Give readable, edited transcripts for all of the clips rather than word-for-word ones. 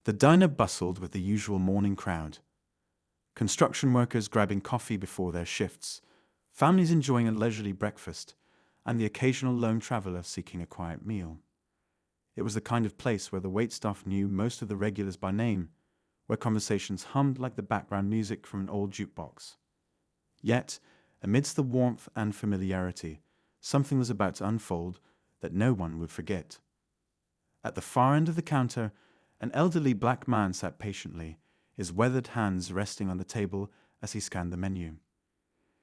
The diner bustled with the usual morning crowd. Construction workers grabbing coffee before their shifts, families enjoying a leisurely breakfast, and the occasional lone traveler seeking a quiet meal. It was the kind of place where the waitstaff knew most of the regulars by name, where conversations hummed like the background music from an old jukebox. Yet, amidst the warmth and familiarity, something was about to unfold that no one would forget. At the far end of the counter, an elderly black man sat patiently, his weathered hands resting on the table as he scanned the menu.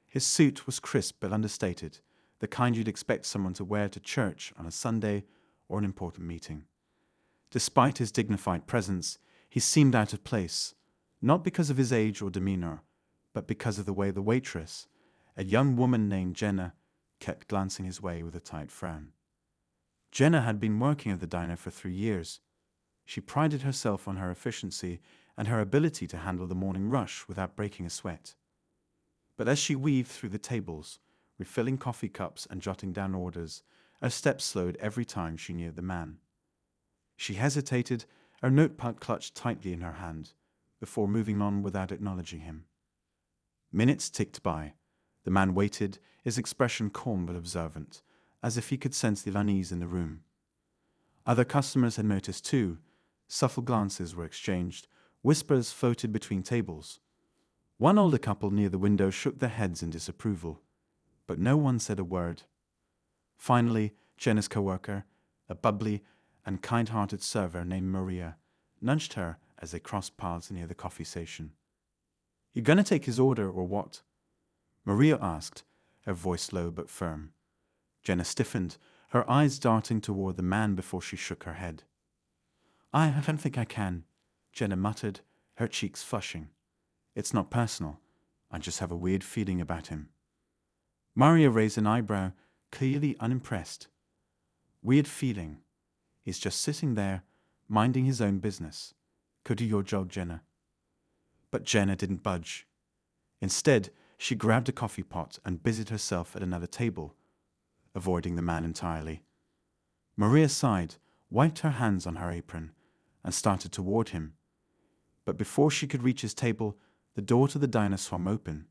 His suit was crisp but understated, the kind you'd expect someone to wear to church on a Sunday or an important meeting. Despite his dignified presence, he seemed out of place, not because of his age or demeanor, but because of the way the waitress, a young woman named Jenna, kept glancing his way with a tight frown. Jenna had been working at the diner for 3 years. She prided herself on her efficiency and her ability to handle the morning rush without breaking a sweat. But as she weaved through the tables, refilling coffee cups and jotting down orders, her steps slowed every time she neared the man. She hesitated, her notepad clutched tightly in her hand, before moving on without acknowledging him. Minutes ticked by. The man waited, his expression calm but observant, as if he could sense the unease in the room. Other customers had noticed too. Subtle glances were exchanged, whispers floated between tables. One older couple near the window shook their heads in disapproval, but no one said a word. Finally, Jenna's coworker, a bubbly and kind-hearted server named Maria, nudged her as they crossed paths near the coffee station. "You gonna take his order or what?" Maria asked, her voice low but firm. Jenna stiffened, her eyes darting toward the man before she shook her head. I don't think I can," Jenna muttered, her cheeks flushing. "It's not personal. I just have a weird feeling about him." Maria raised an eyebrow, clearly unimpressed. "Weird feeling. He's just sitting there, minding his own business. Could do your job, Jenna." But Jenna didn't budge. Instead, she grabbed a coffee pot and busied herself at another table, avoiding the man entirely. Maria sighed, wiped her hands on her apron, and started toward him. But before she could reach his table, the door to the diner swung open,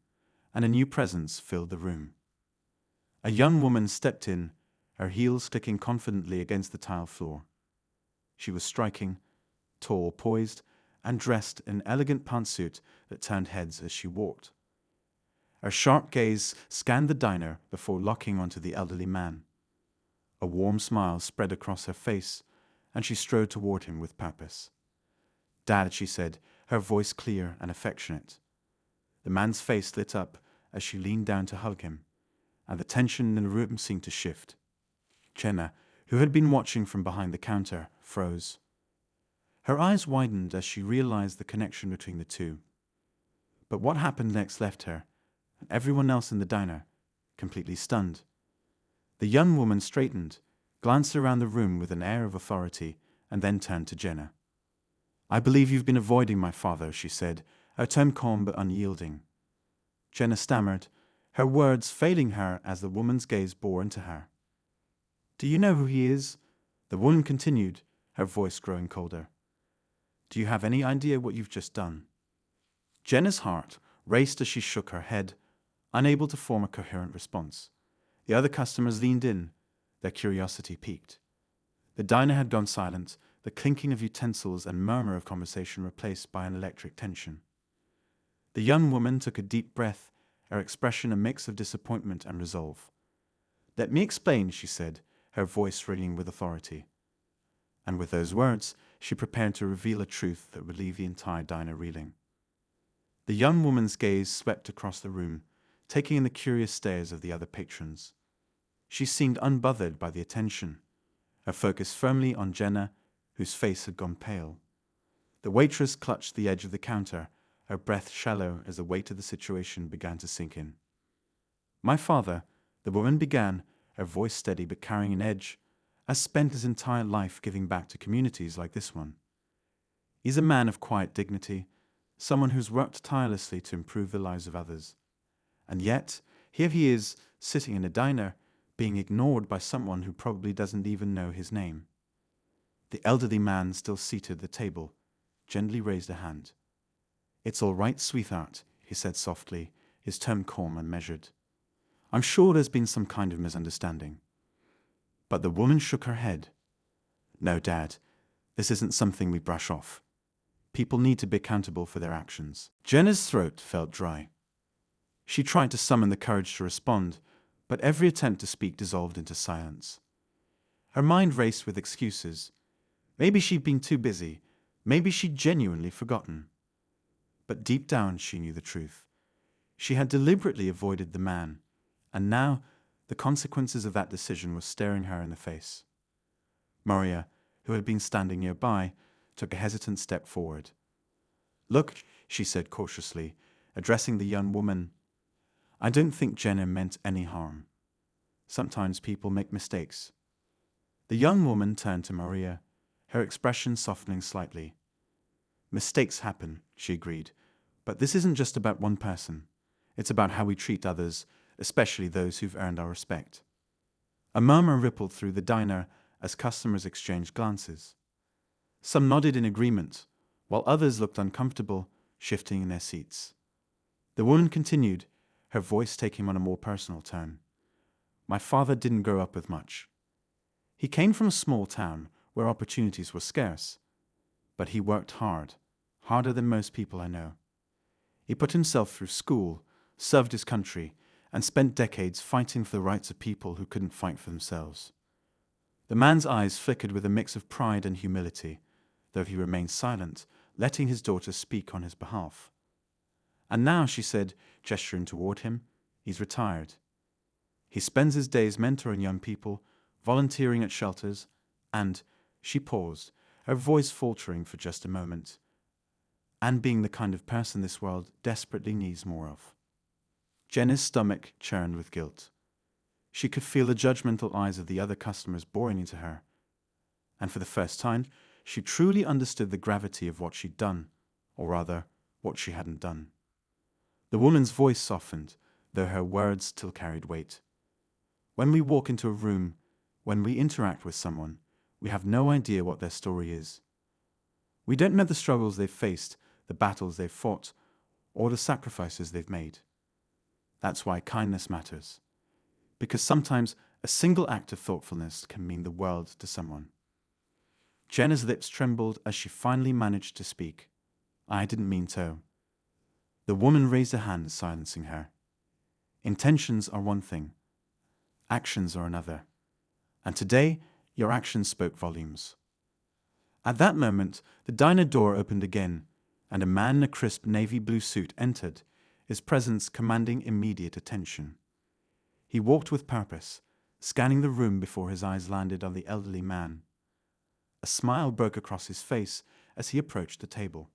and a new presence filled the room. A young woman stepped in, her heels clicking confidently against the tile floor. She was striking, tall, poised, and dressed in an elegant pantsuit that turned heads as she walked. Her sharp gaze scanned the diner before locking onto the elderly man. A warm smile spread across her face, and she strode toward him with purpose. "Dad," she said, her voice clear and affectionate. The man's face lit up as she leaned down to hug him, and the tension in the room seemed to shift. Jenna, who had been watching from behind the counter, froze. Her eyes widened as she realized the connection between the two. But what happened next left her, and everyone else in the diner, completely stunned. The young woman straightened, glanced around the room with an air of authority, and then turned to Jenna. "I believe you've been avoiding my father," she said, her tone calm but unyielding. Jenna stammered, her words failing her as the woman's gaze bore into her. "Do you know who he is?" The woman continued, her voice growing colder. "Do you have any idea what you've just done?" Jenna's heart raced as she shook her head, unable to form a coherent response. The other customers leaned in, their curiosity piqued. The diner had gone silent, the clinking of utensils and murmur of conversation replaced by an electric tension. The young woman took a deep breath, her expression a mix of disappointment and resolve. "Let me explain," she said, her voice ringing with authority. And with those words, she prepared to reveal a truth that would leave the entire diner reeling. The young woman's gaze swept across the room, taking in the curious stares of the other patrons. She seemed unbothered by the attention, her focus firmly on Jenna, whose face had gone pale. The waitress clutched the edge of the counter, her breath shallow as the weight of the situation began to sink in. "My father," the woman began, her voice steady but carrying an edge, has spent his entire life giving back to communities like this one. He's a man of quiet dignity, someone who's worked tirelessly to improve the lives of others. And yet, here he is, sitting in a diner, being ignored by someone who probably doesn't even know his name. The elderly man still seated at the table, gently raised a hand. "It's all right, sweetheart," he said softly, his tone calm and measured. "I'm sure there's been some kind of misunderstanding." But the woman shook her head. "No, Dad, this isn't something we brush off. People need to be accountable for their actions." Jenna's throat felt dry. She tried to summon the courage to respond, but every attempt to speak dissolved into silence. Her mind raced with excuses. Maybe she'd been too busy. Maybe she'd genuinely forgotten. But deep down she knew the truth. She had deliberately avoided the man, and now the consequences of that decision were staring her in the face. Maria, who had been standing nearby, took a hesitant step forward. "Look," she said cautiously, addressing the young woman, "I don't think Jenna meant any harm. Sometimes people make mistakes." The young woman turned to Maria, her expression softening slightly. "Mistakes happen," she agreed, "but this isn't just about one person. It's about how we treat others, especially those who've earned our respect." A murmur rippled through the diner as customers exchanged glances. Some nodded in agreement, while others looked uncomfortable, shifting in their seats. The woman continued, her voice taking on a more personal tone. "My father didn't grow up with much. He came from a small town where opportunities were scarce, but he worked hard, harder than most people I know. He put himself through school, served his country, and spent decades fighting for the rights of people who couldn't fight for themselves." The man's eyes flickered with a mix of pride and humility, though he remained silent, letting his daughter speak on his behalf. "And now," she said, gesturing toward him, "he's retired. He spends his days mentoring young people, volunteering at shelters, and," she paused, her voice faltering for just a moment, "and being the kind of person this world desperately needs more of." Jenna's stomach churned with guilt. She could feel the judgmental eyes of the other customers boring into her, and for the first time, she truly understood the gravity of what she'd done, or rather, what she hadn't done. The woman's voice softened, though her words still carried weight. "When we walk into a room, when we interact with someone, we have no idea what their story is. We don't know the struggles they've faced, the battles they've fought, or the sacrifices they've made. That's why kindness matters, because sometimes a single act of thoughtfulness can mean the world to someone." Jenna's lips trembled as she finally managed to speak. "I didn't mean to." The woman raised a hand, silencing her. "Intentions are one thing. Actions are another. And today, your actions spoke volumes." At that moment, the diner door opened again, and a man in a crisp navy blue suit entered, his presence commanding immediate attention. He walked with purpose, scanning the room before his eyes landed on the elderly man. A smile broke across his face as he approached the table.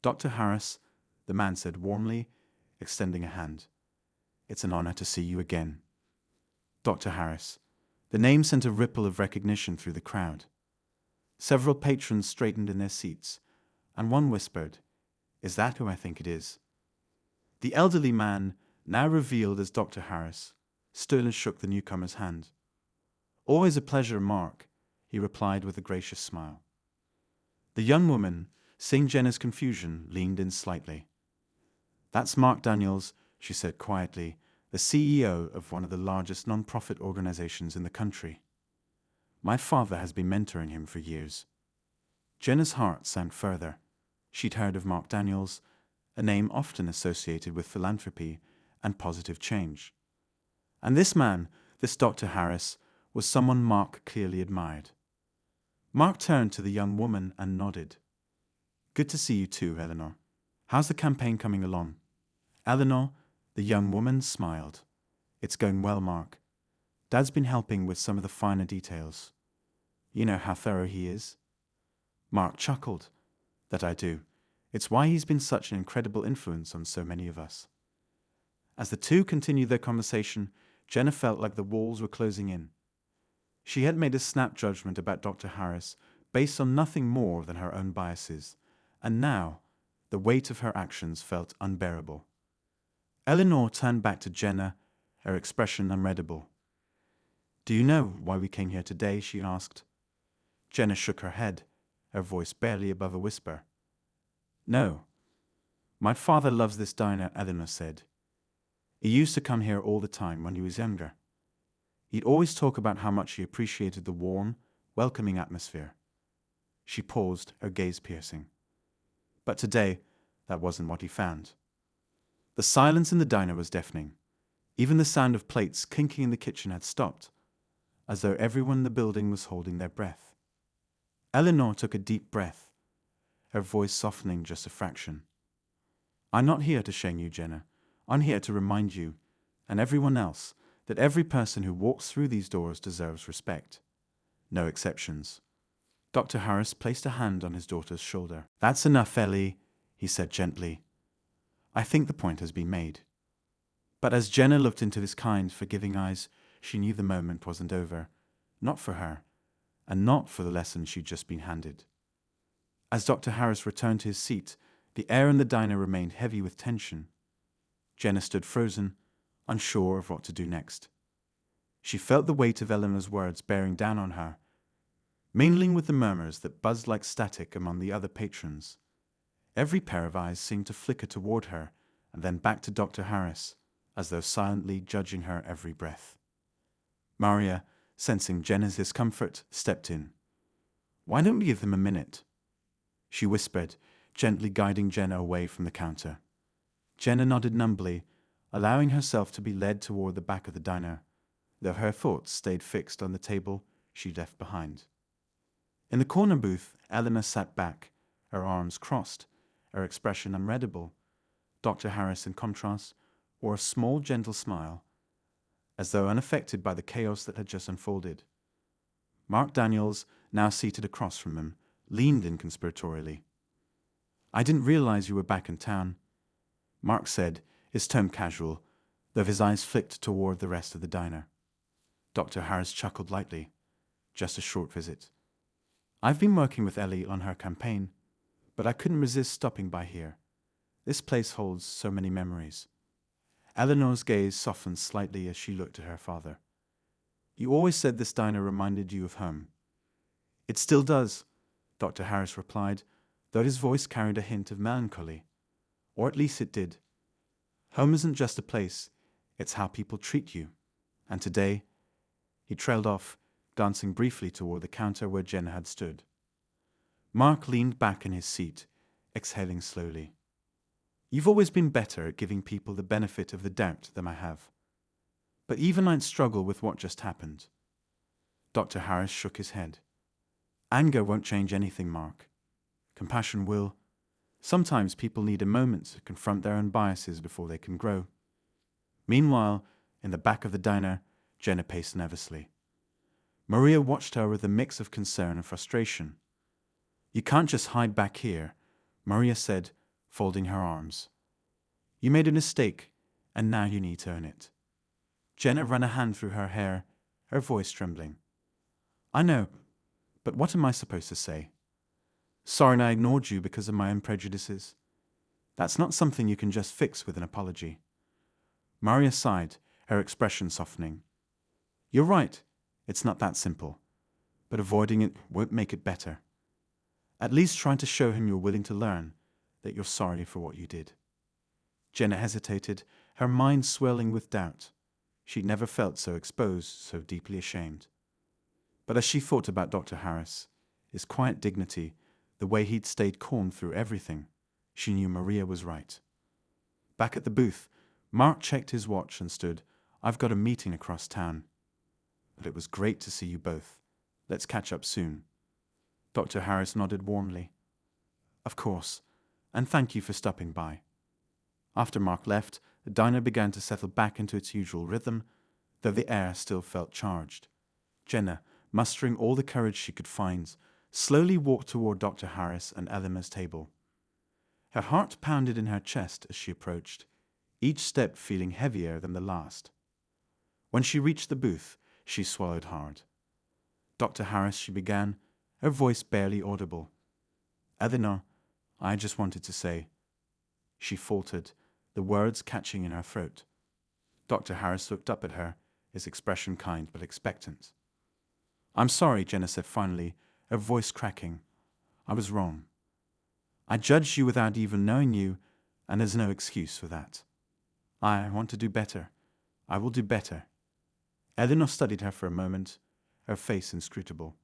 "Dr. Harris," the man said warmly, extending a hand. "It's an honor to see you again." Dr. Harris. The name sent a ripple of recognition through the crowd. Several patrons straightened in their seats, and one whispered, "Is that who I think it is?" The elderly man, now revealed as Dr. Harris, stood and shook the newcomer's hand. "Always a pleasure, Mark," he replied with a gracious smile. The young woman, seeing Jenna's confusion, leaned in slightly. "That's Mark Daniels," she said quietly, "the CEO of one of the largest non-profit organizations in the country. My father has been mentoring him for years." Jenna's heart sank further. She'd heard of Mark Daniels, a name often associated with philanthropy and positive change. And this man, this Dr. Harris, was someone Mark clearly admired. Mark turned to the young woman and nodded. "Good to see you too, Eleanor. How's the campaign coming along?" Eleanor, the young woman, smiled. "It's going well, Mark. Dad's been helping with some of the finer details. You know how thorough he is." Mark chuckled. "That I do. It's why he's been such an incredible influence on so many of us." As the two continued their conversation, Jenna felt like the walls were closing in. She had made a snap judgment about Dr. Harris based on nothing more than her own biases, and now the weight of her actions felt unbearable. Eleanor turned back to Jenna, her expression unreadable. "Do you know why we came here today?" she asked. Jenna shook her head, her voice barely above a whisper. No. My father loves this diner, Eleanor said. He used to come here all the time when he was younger. He'd always talk about how much he appreciated the warm, welcoming atmosphere. She paused, her gaze piercing. But today, that wasn't what he found. The silence in the diner was deafening. Even the sound of plates clinking in the kitchen had stopped, as though everyone in the building was holding their breath. Eleanor took a deep breath, her voice softening just a fraction. I'm not here to shame you, Jenna. I'm here to remind you, and everyone else, that every person who walks through these doors deserves respect. No exceptions. Dr. Harris placed a hand on his daughter's shoulder. That's enough, Ellie, he said gently. I think the point has been made. But as Jenna looked into his kind, forgiving eyes, she knew the moment wasn't over. Not for her, and not for the lesson she'd just been handed. As Dr. Harris returned to his seat, the air in the diner remained heavy with tension. Jenna stood frozen, unsure of what to do next. She felt the weight of Eleanor's words bearing down on her, mingling with the murmurs that buzzed like static among the other patrons. Every pair of eyes seemed to flicker toward her and then back to Dr. Harris, as though silently judging her every breath. Maria, sensing Jenna's discomfort, stepped in. Why don't we give them a minute? She whispered, gently guiding Jenna away from the counter. Jenna nodded numbly, allowing herself to be led toward the back of the diner, though her thoughts stayed fixed on the table she left behind. In the corner booth, Eleanor sat back, her arms crossed, her expression unreadable. Dr. Harris, in contrast, wore a small, gentle smile, as though unaffected by the chaos that had just unfolded. Mark Daniels, now seated across from him, leaned in conspiratorially. I didn't realize you were back in town, Mark said, his tone casual, though his eyes flicked toward the rest of the diner. Dr. Harris chuckled lightly. Just a short visit. I've been working with Ellie on her campaign, but I couldn't resist stopping by here. This place holds so many memories. Eleanor's gaze softened slightly as she looked at her father. You always said this diner reminded you of home. It still does, Dr. Harris replied, though his voice carried a hint of melancholy. Or at least it did. Home isn't just a place, it's how people treat you. And today, he trailed off, glancing briefly toward the counter where Jenna had stood. Mark leaned back in his seat, exhaling slowly. You've always been better at giving people the benefit of the doubt than I have. But even I'd struggle with what just happened. Dr. Harris shook his head. Anger won't change anything, Mark. Compassion will. Sometimes people need a moment to confront their own biases before they can grow. Meanwhile, in the back of the diner, Jenna paced nervously. Maria watched her with a mix of concern and frustration. You can't just hide back here, Maria said, folding her arms. You made a mistake, and now you need to own it. Jenna ran a hand through her hair, her voice trembling. I know, but what am I supposed to say? Sorry I ignored you because of my own prejudices. That's not something you can just fix with an apology. Maria sighed, her expression softening. You're right, it's not that simple, but avoiding it won't make it better. At least try to show him you're willing to learn, that you're sorry for what you did. Jenna hesitated, her mind swelling with doubt. She'd never felt so exposed, so deeply ashamed. But as she thought about Dr. Harris, his quiet dignity, the way he'd stayed calm through everything, she knew Maria was right. Back at the booth, Mark checked his watch and stood, I've got a meeting across town. But it was great to see you both. Let's catch up soon. Dr. Harris nodded warmly. Of course, and thank you for stopping by. After Mark left, the diner began to settle back into its usual rhythm, though the air still felt charged. Jenna, mustering all the courage she could find, slowly walked toward Dr. Harris and Eleanor's table. Her heart pounded in her chest as she approached, each step feeling heavier than the last. When she reached the booth, she swallowed hard. Dr. Harris, she began, her voice barely audible. Eleanor, I just wanted to say. She faltered, the words catching in her throat. Dr. Harris looked up at her, his expression kind but expectant. I'm sorry, Jenna said finally, her voice cracking. I was wrong. I judged you without even knowing you, and there's no excuse for that. I want to do better. I will do better. Eleanor studied her for a moment, her face inscrutable.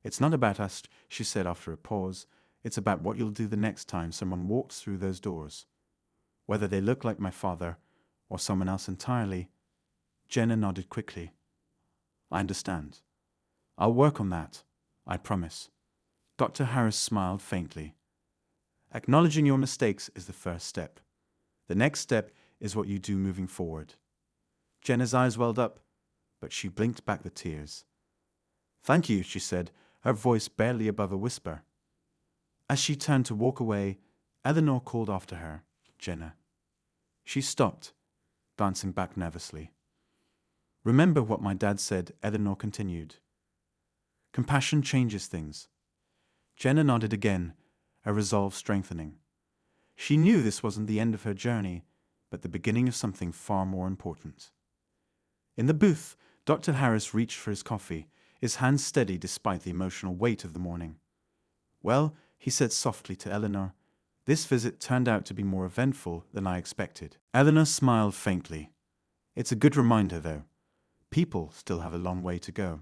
It's not about us, she said after a pause. It's about what you'll do the next time someone walks through those doors. Whether they look like my father or someone else entirely. Jenna nodded quickly. I understand. I'll work on that, I promise. Dr. Harris smiled faintly. Acknowledging your mistakes is the first step. The next step is what you do moving forward. Jenna's eyes welled up, but she blinked back the tears. Thank you, she said, her voice barely above a whisper. As she turned to walk away, Eleanor called after her, Jenna. She stopped, glancing back nervously. Remember what my dad said, Eleanor continued. Compassion changes things. Jenna nodded again, her resolve strengthening. She knew this wasn't the end of her journey, but the beginning of something far more important. In the booth, Dr. Harris reached for his coffee, his hands steady despite the emotional weight of the morning. Well, he said softly to Eleanor, this visit turned out to be more eventful than I expected. Eleanor smiled faintly. It's a good reminder, though. People still have a long way to go.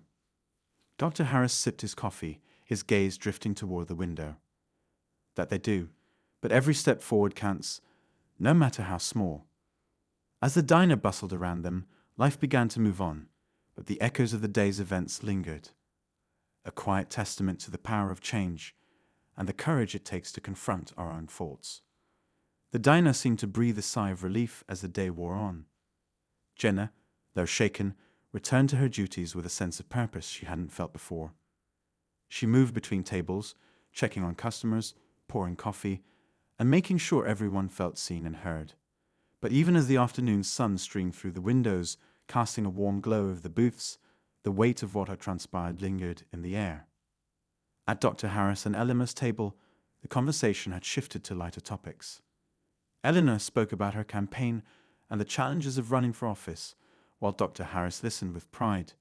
Dr. Harris sipped his coffee, his gaze drifting toward the window. That they do, but every step forward counts, no matter how small. As the diner bustled around them, life began to move on, but the echoes of the day's events lingered. A quiet testament to the power of change and the courage it takes to confront our own faults. The diner seemed to breathe a sigh of relief as the day wore on. Jenna, though shaken, returned to her duties with a sense of purpose she hadn't felt before. She moved between tables, checking on customers, pouring coffee, and making sure everyone felt seen and heard. But even as the afternoon sun streamed through the windows, casting a warm glow over the booths, the weight of what had transpired lingered in the air. At Dr. Harris and Eleanor's table, the conversation had shifted to lighter topics. Eleanor spoke about her campaign and the challenges of running for office, while Dr. Harris listened with pride.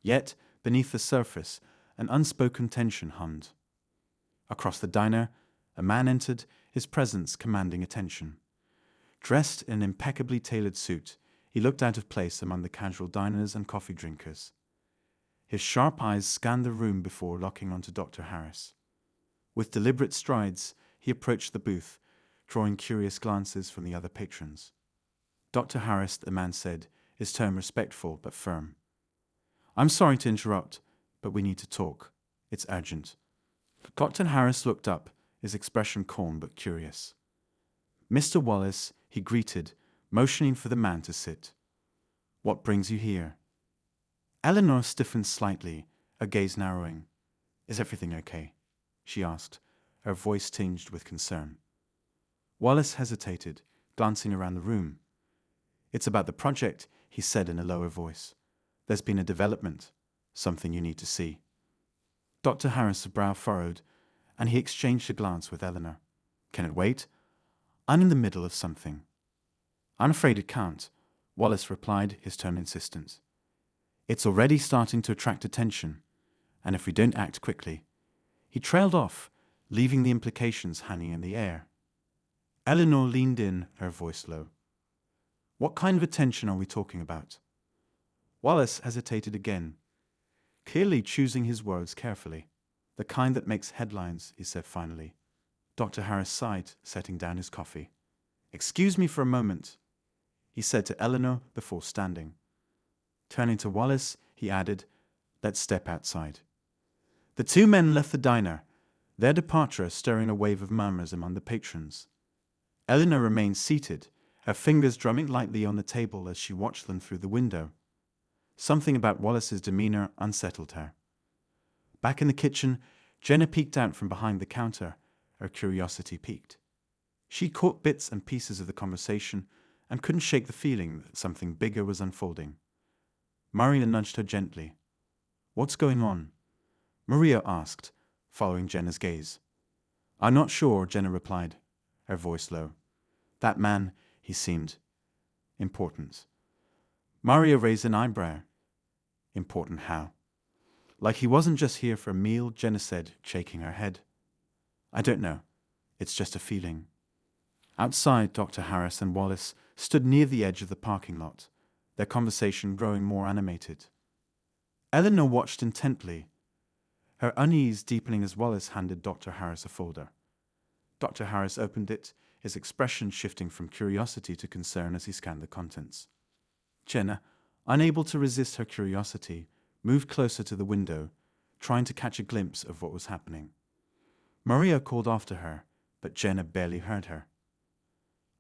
Yet, beneath the surface, an unspoken tension hummed. Across the diner, a man entered, his presence commanding attention. Dressed in an impeccably tailored suit, he looked out of place among the casual diners and coffee drinkers. His sharp eyes scanned the room before locking onto Dr. Harris. With deliberate strides, he approached the booth, drawing curious glances from the other patrons. Dr. Harris, the man said, his tone respectful but firm. I'm sorry to interrupt, but we need to talk. It's urgent. Dr. Harris looked up, his expression calm but curious. Mr. Wallace, he greeted, motioning for the man to sit. What brings you here? Eleanor stiffened slightly, her gaze narrowing. Is everything okay? She asked, her voice tinged with concern. Wallace hesitated, glancing around the room. It's about the project, he said in a lower voice. There's been a development, something you need to see. Dr. Harris' brow furrowed, and he exchanged a glance with Eleanor. Can it wait? I'm in the middle of something. I'm afraid it can't, Wallace replied, his tone insistent. It's already starting to attract attention, and if we don't act quickly. He trailed off, leaving the implications hanging in the air. Eleanor leaned in, her voice low. What kind of attention are we talking about? Wallace hesitated again, clearly choosing his words carefully. The kind that makes headlines, he said finally. Dr. Harris sighed, setting down his coffee. Excuse me for a moment, he said to Eleanor before standing. Turning to Wallace, he added, let's step outside. The two men left the diner, their departure stirring a wave of murmurs among the patrons. Eleanor remained seated, her fingers drumming lightly on the table as she watched them through the window. Something about Wallace's demeanor unsettled her. Back in the kitchen, Jenna peeked out from behind the counter, her curiosity piqued. She caught bits and pieces of the conversation and couldn't shake the feeling that something bigger was unfolding. Maria nudged her gently. What's going on? Maria asked, following Jenna's gaze. I'm not sure, Jenna replied, her voice low. That man, he seemed important. Maria raised an eyebrow. Important how? Like he wasn't just here for a meal, Jenna said, shaking her head. I don't know. It's just a feeling. Outside, Dr. Harris and Wallace stood near the edge of the parking lot, their conversation growing more animated. Eleanor watched intently, her unease deepening as Wallace handed Dr. Harris a folder. Dr. Harris opened it, his expression shifting from curiosity to concern as he scanned the contents. Jenna, unable to resist her curiosity, moved closer to the window, trying to catch a glimpse of what was happening. Maria called after her, but Jenna barely heard her.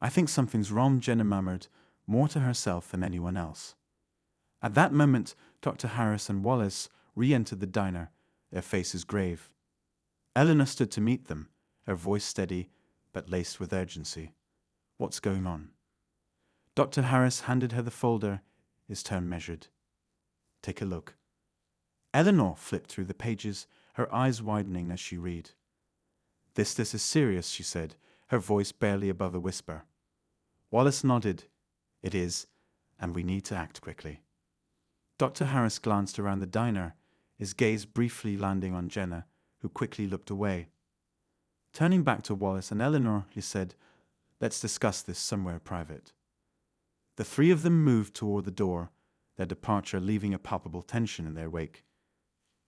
I think something's wrong, Jenna murmured, more to herself than anyone else. At that moment, Dr. Harris and Wallace re-entered the diner, their faces grave. Eleanor stood to meet them, her voice steady but laced with urgency. What's going on? Dr. Harris handed her the folder, his tone measured. Take a look. Eleanor flipped through the pages, her eyes widening as she read. This is serious, she said, her voice barely above a whisper. Wallace nodded. It is, and we need to act quickly. Dr. Harris glanced around the diner, his gaze briefly landing on Jenna, who quickly looked away. Turning back to Wallace and Eleanor, he said, Let's discuss this somewhere private. The three of them moved toward the door, their departure leaving a palpable tension in their wake.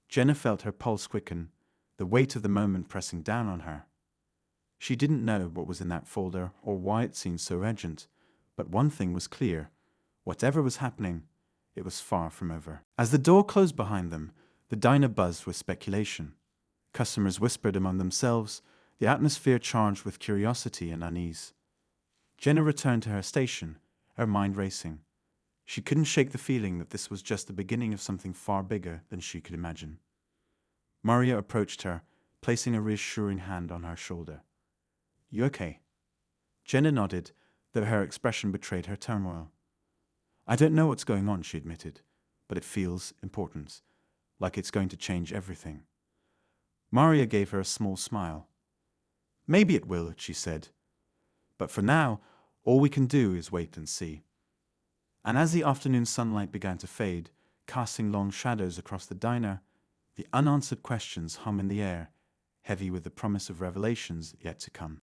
Jenna felt her pulse quicken, the weight of the moment pressing down on her. She didn't know what was in that folder or why it seemed so urgent, but one thing was clear. Whatever was happening, it was far from over. As the door closed behind them, the diner buzzed with speculation. Customers whispered among themselves, the atmosphere charged with curiosity and unease. Jenna returned to her station, her mind racing. She couldn't shake the feeling that this was just the beginning of something far bigger than she could imagine. Maria approached her, placing a reassuring hand on her shoulder. You okay? Jenna nodded, though her expression betrayed her turmoil. I don't know what's going on, she admitted, but it feels important, like it's going to change everything. Maria gave her a small smile. Maybe it will, she said. But for now, all we can do is wait and see. And as the afternoon sunlight began to fade, casting long shadows across the diner, the unanswered questions hum in the air, heavy with the promise of revelations yet to come.